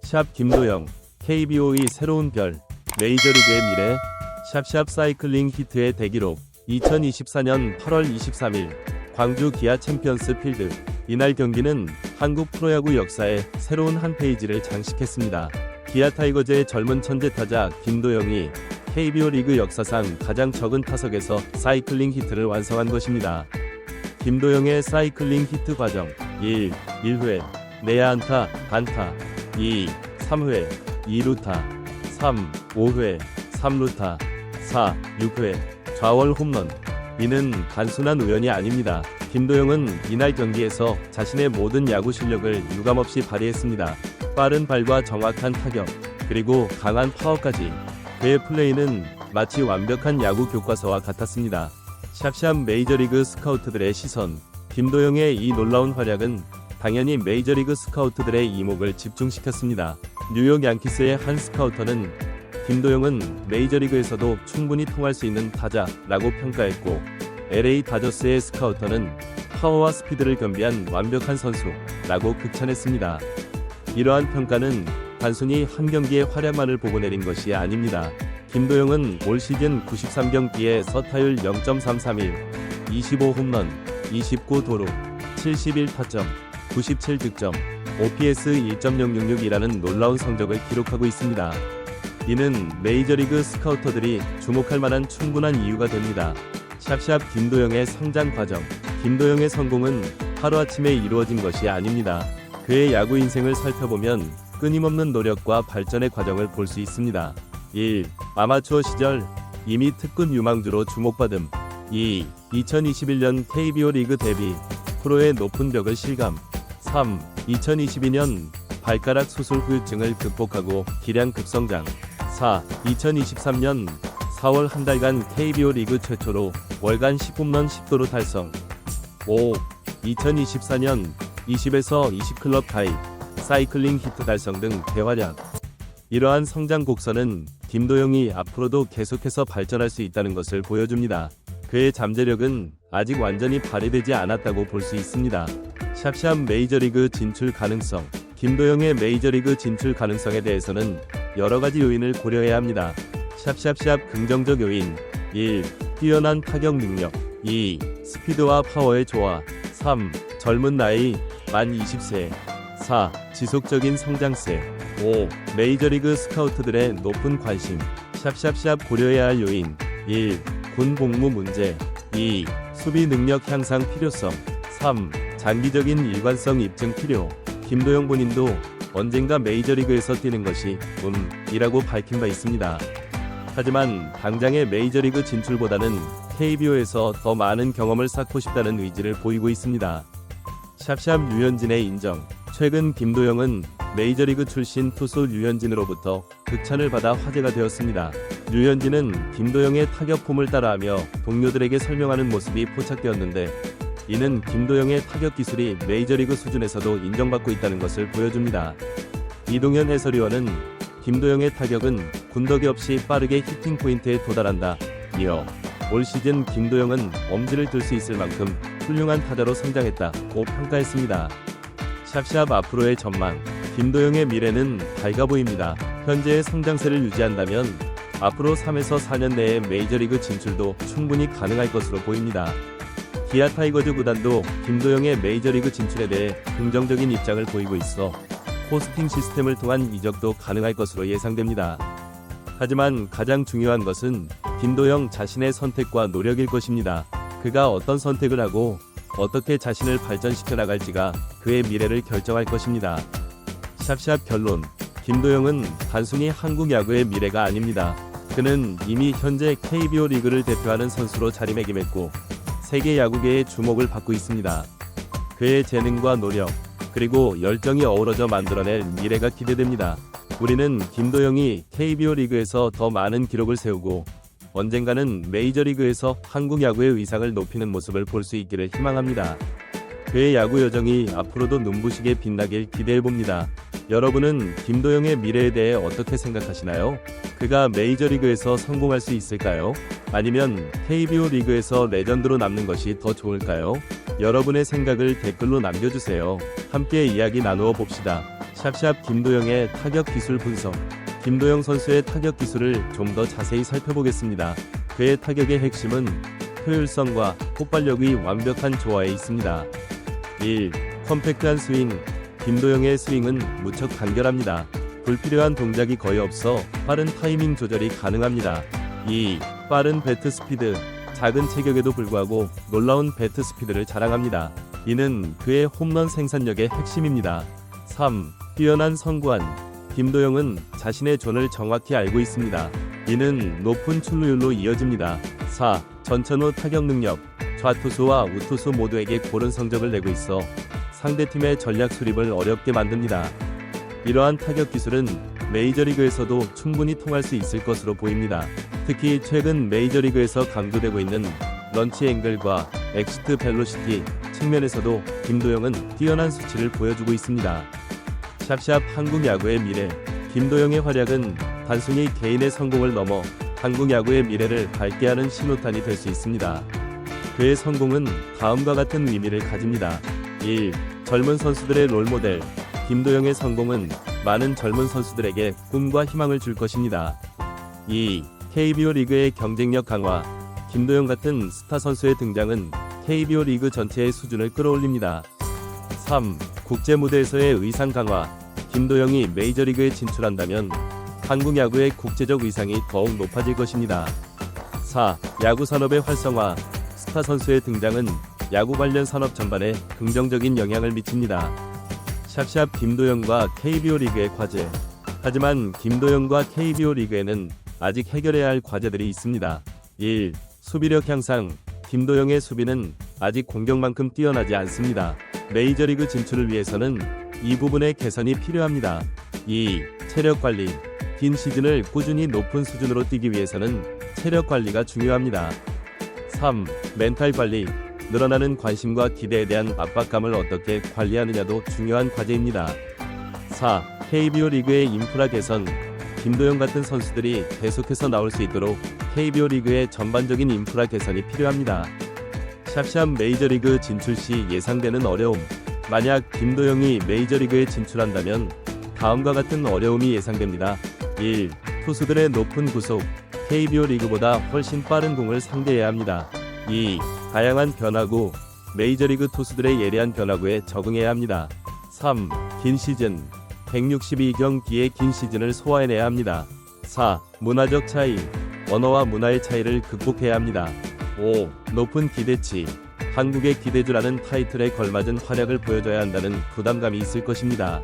샵 김도영, KBO의 새로운 별, 메이저리그의 미래, 샵샵 사이클링 히트의 대기록. 2024년 8월 23일 광주 기아 챔피언스 필드. 이날 경기는 한국 프로야구 역사의 새로운 한 페이지를 장식했습니다. 기아 타이거즈의 젊은 천재 타자 김도영이 KBO 리그 역사상 가장 적은 타석에서 사이클링 히트를 완성한 것입니다. 김도영의 사이클링 히트 과정: 1. 1회 내야 안타, 반타. 2. 3회 2루타. 3. 5회 3루타. 4. 6회 좌월 홈런. 이는 단순한 우연이 아닙니다. 김도영은 이날 경기에서 자신의 모든 야구 실력을 유감없이 발휘했습니다. 빠른 발과 정확한 타격, 그리고 강한 파워까지. 그의 플레이는 마치 완벽한 야구 교과서와 같았습니다. 샵샵 메이저리그 스카우트들의 시선. 김도영의 이 놀라운 활약은 당연히 메이저리그 스카우트들의 이목을 집중시켰습니다. 뉴욕 양키스의 한 스카우터는 김도영은 메이저리그에서도 충분히 통할 수 있는 타자라고 평가했고, LA 다저스의 스카우터는 파워와 스피드를 겸비한 완벽한 선수라고 극찬했습니다. 이러한 평가는 단순히 한 경기의 활약만을 보고 내린 것이 아닙니다. 김도영은 올 시즌 93경기에 서타율 0.331, 25홈런, 29도루, 71타점, 97득점, OPS 1.066이라는 놀라운 성적을 기록하고 있습니다. 이는 메이저리그 스카우터들이 주목할 만한 충분한 이유가 됩니다. 샵샵 김도영의 성장 과정. 김도영의 성공은 하루아침에 이루어진 것이 아닙니다. 그의 야구 인생을 살펴보면 끊임없는 노력과 발전의 과정을 볼 수 있습니다. 1. 아마추어 시절 이미 특급 유망주로 주목받음. 2. 2021년 KBO 리그 데뷔, 프로의 높은 벽을 실감. 3. 2022년 발가락 수술 후유증을 극복하고 기량 급성장. 4. 2023년 4월 한 달간 KBO 리그 최초로 월간 10홈런 10도루 달성. 5. 2024년 20에서 20클럽 가입, 사이클링 히트 달성 등 대활약. 이러한 성장 곡선은 김도영이 앞으로도 계속해서 발전할 수 있다는 것을 보여줍니다. 그의 잠재력은 아직 완전히 발휘되지 않았다고 볼 수 있습니다. 샵샵 메이저리그 진출 가능성. 김도영의 메이저리그 진출 가능성에 대해서는 여러가지 요인을 고려해야 합니다. 샵샵샵 긍정적 요인. 1. 뛰어난 타격 능력. 2. 스피드와 파워의 조화. 3. 젊은 나이 만 20세. 4. 지속적인 성장세. 5. 메이저리그 스카우트들의 높은 관심. 샵샵샵 고려해야 할 요인. 1. 군 복무 문제. 2. 수비 능력 향상 필요성. 3. 장기적인 일관성 입증 필요. 김도영 본인도 언젠가 메이저리그에서 뛰는 것이 이라고 밝힌 바 있습니다. 하지만 당장의 메이저리그 진출보다는 KBO에서 더 많은 경험을 쌓고 싶다는 의지를 보이고 있습니다. 샵샵 류현진의 인정. 최근 김도영은 메이저리그 출신 투수 류현진으로부터 극찬을 받아 화제가 되었습니다. 류현진은 김도영의 타격 폼을 따라하며 동료들에게 설명하는 모습이 포착되었는데, 이는 김도영의 타격 기술이 메이저리그 수준에서도 인정받고 있다는 것을 보여줍니다. 이동현 해설위원은 김도영의 타격은 군더기 없이 빠르게 히팅 포인트에 도달한다. 이어 올 시즌 김도영은 엄지를 들 수 있을 만큼 훌륭한 타자로 성장했다고 평가했습니다. 샵샵 앞으로의 전망. 김도영의 미래는 밝아 보입니다. 현재의 성장세를 유지한다면 앞으로 3에서 4년 내에 메이저리그 진출도 충분히 가능할 것으로 보입니다. 기아 타이거즈 구단도 김도영의 메이저리그 진출에 대해 긍정적인 입장을 보이고 있어 포스팅 시스템을 통한 이적도 가능할 것으로 예상됩니다. 하지만 가장 중요한 것은 김도영 자신의 선택과 노력일 것입니다. 그가 어떤 선택을 하고 어떻게 자신을 발전시켜 나갈지가 그의 미래를 결정할 것입니다. 샵샵 결론. 김도영은 단순히 한국 야구의 미래가 아닙니다. 그는 이미 현재 KBO 리그를 대표하는 선수로 자리매김했고 세계 야구계의 주목을 받고 있습니다. 그의 재능과 노력, 그리고 열정이 어우러져 만들어낼 미래가 기대됩니다. 우리는 김도영이 KBO 리그에서 더 많은 기록을 세우고 언젠가는 메이저리그에서 한국 야구의 위상을 높이는 모습을 볼 수 있기를 희망합니다. 그의 야구 여정이 앞으로도 눈부시게 빛나길 기대해봅니다. 여러분은 김도영의 미래에 대해 어떻게 생각하시나요? 그가 메이저리그에서 성공할 수 있을까요? 아니면 KBO 리그에서 레전드로 남는 것이 더 좋을까요? 여러분의 생각을 댓글로 남겨주세요. 함께 이야기 나누어 봅시다. 샵샵 김도영의 타격 기술 분석. 김도영 선수의 타격 기술을 좀 더 자세히 살펴보겠습니다. 그의 타격의 핵심은 효율성과 폭발력이 완벽한 조화에 있습니다. 1. 컴팩트한 스윙. 김도영의 스윙은 무척 간결합니다. 불필요한 동작이 거의 없어 빠른 타이밍 조절이 가능합니다. 2. 빠른 배트 스피드. 작은 체격에도 불구하고 놀라운 배트 스피드를 자랑합니다. 이는 그의 홈런 생산력의 핵심입니다. 3. 뛰어난 선구안. 김도영은 자신의 존을 정확히 알고 있습니다. 이는 높은 출루율로 이어집니다. 4. 전천후 타격 능력. 좌투수와 우투수 모두에게 고른 성적을 내고 있어 상대팀의 전략 수립을 어렵게 만듭니다. 이러한 타격 기술은 메이저리그에서도 충분히 통할 수 있을 것으로 보입니다. 특히 최근 메이저리그에서 강조되고 있는 런치 앵글과 엑시트 벨로시티 측면에서도 김도영은 뛰어난 수치를 보여주고 있습니다. 샵샵 한국 야구의 미래. 김도영의 활약은 단순히 개인의 성공을 넘어 한국 야구의 미래를 밝게 하는 신호탄이 될 수 있습니다. 그의 성공은 다음과 같은 의미를 가집니다. 1. 젊은 선수들의 롤모델. 김도영의 성공은 많은 젊은 선수들에게 꿈과 희망을 줄 것입니다. 2. KBO 리그의 경쟁력 강화. 김도영 같은 스타 선수의 등장은 KBO 리그 전체의 수준을 끌어올립니다. 3. 국제 무대에서의 의상 강화. 김도영이 메이저리그에 진출한다면 한국 야구의 국제적 위상이 더욱 높아질 것입니다. 4. 야구 산업의 활성화. 스타 선수의 등장은 야구 관련 산업 전반에 긍정적인 영향을 미칩니다. 샵샵 김도영과 KBO 리그의 과제. 하지만 김도영과 KBO 리그에는 아직 해결해야 할 과제들이 있습니다. 1. 수비력 향상. 김도영의 수비는 아직 공격만큼 뛰어나지 않습니다. 메이저리그 진출을 위해서는 이 부분의 개선이 필요합니다. 2. 체력 관리. 긴 시즌을 꾸준히 높은 수준으로 뛰기 위해서는 체력 관리가 중요합니다. 3. 멘탈 관리. 늘어나는 관심과 기대에 대한 압박감을 어떻게 관리하느냐도 중요한 과제입니다. 4. KBO 리그의 인프라 개선. 김도영 같은 선수들이 계속해서 나올 수 있도록 KBO 리그의 전반적인 인프라 개선이 필요합니다. 샵샵 메이저리그 진출 시 예상되는 어려움. 만약 김도영이 메이저리그에 진출한다면 다음과 같은 어려움이 예상됩니다. 1. 투수들의 높은 구속. KBO 리그보다 훨씬 빠른 공을 상대해야 합니다. 2. 다양한 변화구. 메이저리그 투수들의 예리한 변화구에 적응해야 합니다. 3. 긴 시즌. 162경기의 긴 시즌을 소화해내야 합니다. 4. 문화적 차이. 언어와 문화의 차이를 극복해야 합니다. 5. 높은 기대치. 한국의 기대주라는 타이틀에 걸맞은 활약을 보여줘야 한다는 부담감이 있을 것입니다.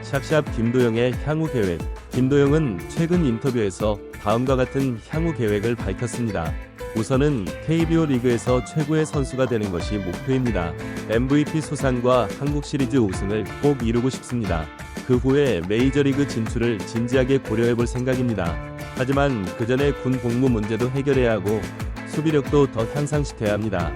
샵샵 김도영의 향후 계획. 김도영은 최근 인터뷰에서 다음과 같은 향후 계획을 밝혔습니다. 우선은 KBO 리그에서 최고의 선수가 되는 것이 목표입니다. MVP 수상과 한국 시리즈 우승을 꼭 이루고 싶습니다. 그 후에 메이저리그 진출을 진지하게 고려해볼 생각입니다. 하지만 그 전에 군 복무 문제도 해결해야 하고 수비력도 더 향상시켜야 합니다.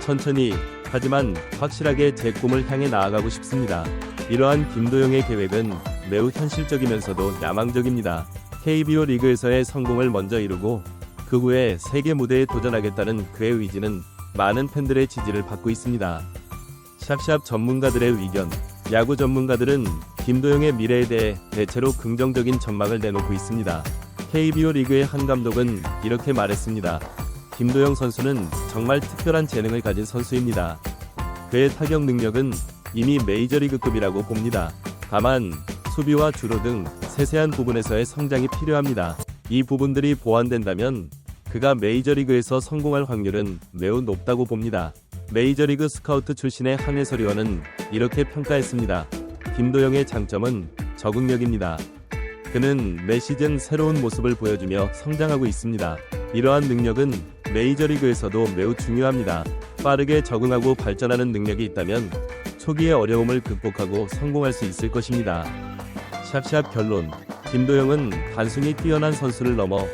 천천히 하지만 확실하게 제 꿈을 향해 나아가고 싶습니다. 이러한 김도영의 계획은 매우 현실적이면서도 야망적입니다. KBO 리그에서의 성공을 먼저 이루고 그 후에 세계 무대에 도전하겠다는 그의 의지는 많은 팬들의 지지를 받고 있습니다. 샵샵 전문가들의 의견. 야구 전문가들은 김도영의 미래에 대해 대체로 긍정적인 전망을 내놓고 있습니다. KBO 리그의 한 감독은 이렇게 말했습니다. 김도영 선수는 정말 특별한 재능을 가진 선수입니다. 그의 타격 능력은 이미 메이저리그급이라고 봅니다. 다만 수비와 주로 등 세세한 부분에서의 성장이 필요합니다. 이 부분들이 보완된다면 그가 메이저리그에서 성공할 확률은 매우 높다고 봅니다. 메이저리그 스카우트 출신의 한 해설위원은 이렇게 평가했습니다. 김도영의 장점은 적응력입니다. 그는 매 시즌 새로운 모습을 보여주며 성장하고 있습니다. 이러한 능력은 메이저리그에서도 매우 중요합니다. 빠르게 적응하고 발전하는 능력이 있다면 초기의 어려움을 극복하고 성공할 수 있을 것입니다. 샵샵 결론. 김도영은 단순히 뛰어난 선수를 넘어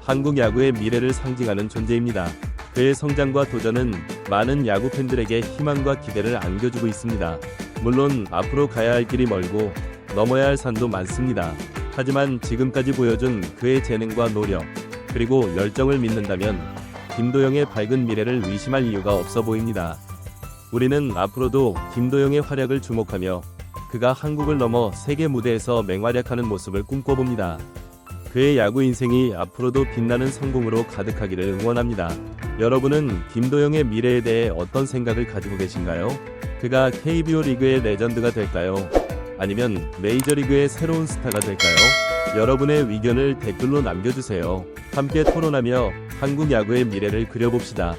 한국 야구의 미래를 상징하는 존재입니다. 그의 성장과 도전은 많은 야구 팬들에게 희망과 기대를 안겨주고 있습니다. 물론 앞으로 가야 할 길이 멀고 넘어야 할 산도 많습니다. 하지만 지금까지 보여준 그의 재능과 노력, 그리고 열정을 믿는다면 김도영의 밝은 미래를 의심할 이유가 없어 보입니다. 우리는 앞으로도 김도영의 활약을 주목하며 그가 한국을 넘어 세계 무대에서 맹활약하는 모습을 꿈꿔봅니다. 그의 야구 인생이 앞으로도 빛나는 성공으로 가득하기를 응원합니다. 여러분은 김도영의 미래에 대해 어떤 생각을 가지고 계신가요? 그가 KBO 리그의 레전드가 될까요? 아니면 메이저리그의 새로운 스타가 될까요? 여러분의 의견을 댓글로 남겨주세요. 함께 토론하며 한국 야구의 미래를 그려봅시다.